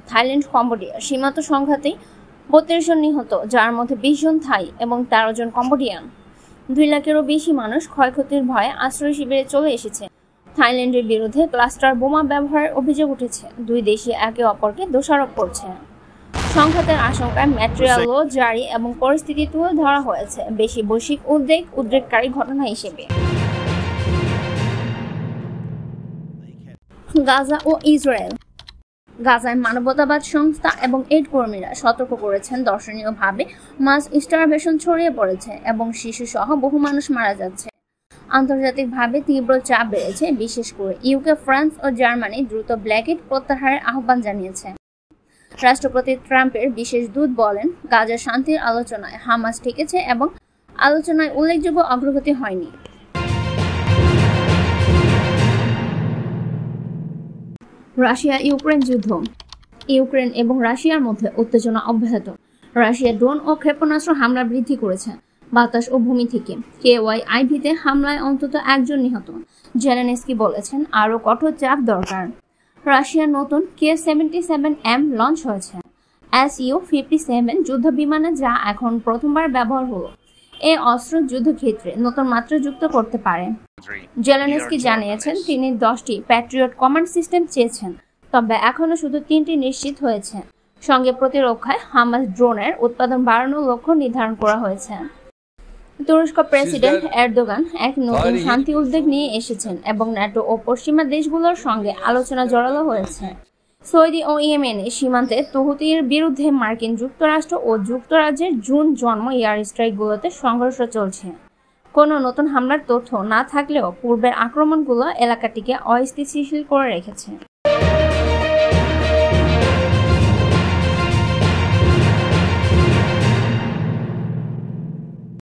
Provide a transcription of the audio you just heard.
Thailand Cambodia সীমান্ত সংঘাতে ৩২ জন নিহত, যার মধ্যে ২০ জন থাই এবং ১৩ জন কম্বোডিয়ান। ২ লাখেরও বেশি মানুষ ক্ষয়ক্ষতির ভয়ে আশ্রয় শিবিরে চলে এসেছে। থাইল্যান্ডের বিরুদ্ধে ক্লাস্টার বোমা ব্যবহারের অভিযোগ উঠেছে। দুই দেশই একে অপরকে দোষারোপ করছে। সংঘাতের আশঙ্কায় ম্যাটেরিয়াল ল জারি এবং পরিস্থিতি তুলে ধরা হয়েছে বেশি বৈশ্বিক উদ্রেককারী ঘটনা হিসেবে। গাজা ও ইসরায়েল। গাজায় মানবতাবাদ সংস্থা এবং এইড কর্মীরা সতর্ক করেছেন দর্শনীয়ভাবে মাস স্টারভেশন ছড়িয়ে পড়েছে এবং শিশু সহ বহু মানুষ মারা যাচ্ছে। আন্তর্জাতিকভাবে তীব্র চাপ বেড়েছে, বিশেষ করে ইউকে, ফ্রান্স ও জার্মানি দ্রুত ব্ল্যাকেট প্রত্যাহারের আহ্বান জানিয়েছে। রাষ্ট্রপতি ট্রাম্পের বিশেষ দূত বলেন, গাজার শান্তির আলোচনায় হামাস ঠেকেছে এবং আলোচনায় উল্লেখযোগ্য অগ্রগতি হয়নি। রাশিয়া ইউক্রেন যুদ্ধ। ইউক্রেন এবং রাশিয়ার মধ্যে উত্তেজনা অব্যাহত। রাশিয়া ড্রোন ও ক্ষেপণাস্ত্র হামলা বৃদ্ধি করেছে বাতাস ও ভূমি থেকে। কেওয়াইআইভিতে হামলায় অন্তত ১ জন নিহত। জেলেনস্কি বলেছেন, আরও কঠোর চাপ দরকার। রাশিয়ার নতুন K-77M লঞ্চ হয়েছে। Su-57 যুদ্ধ বিমানে, যা এখন প্রথমবার ব্যবহার হলো। এই অস্ত্র যুদ্ধক্ষেত্রে নতুন মাত্রা যুক্ত করতে পারে। জেলেনস্কি জানিয়েছেন তিনি 10টি প্যাট্রিয়ট কমান্ড সিস্টেম চেয়েছেন, তবে এখনো শুধু 3টি নিশ্চিত হয়েছে। সঙ্গে প্রতিরক্ষায় হামাস ড্রোনের উৎপাদন বাড়ানোর লক্ষ্য নির্ধারণ করা হয়েছে। তুরস্ক প্রেসিডেন্ট এরদোগান এক নতুন শান্তি উদ্যোগ নিয়ে এসেছেন এবং ন্যাটো ও পশ্চিমা দেশগুলোর সঙ্গে আলোচনা জোরালো হয়েছে। সৌদি ও ইয়েমেনের সীমান্তে তহুতির বিরুদ্ধে মার্কিন যুক্তরাষ্ট্র ও যুক্তরাজ্যের জুন জন্ম এয়ার স্ট্রাইকগুলোতে সংঘর্ষ চলছে। কোনো নতুন হামলার তথ্য না থাকলেও পূর্বের আক্রমণগুলো এলাকাটিকে অস্থিতিশীল করে রেখেছে।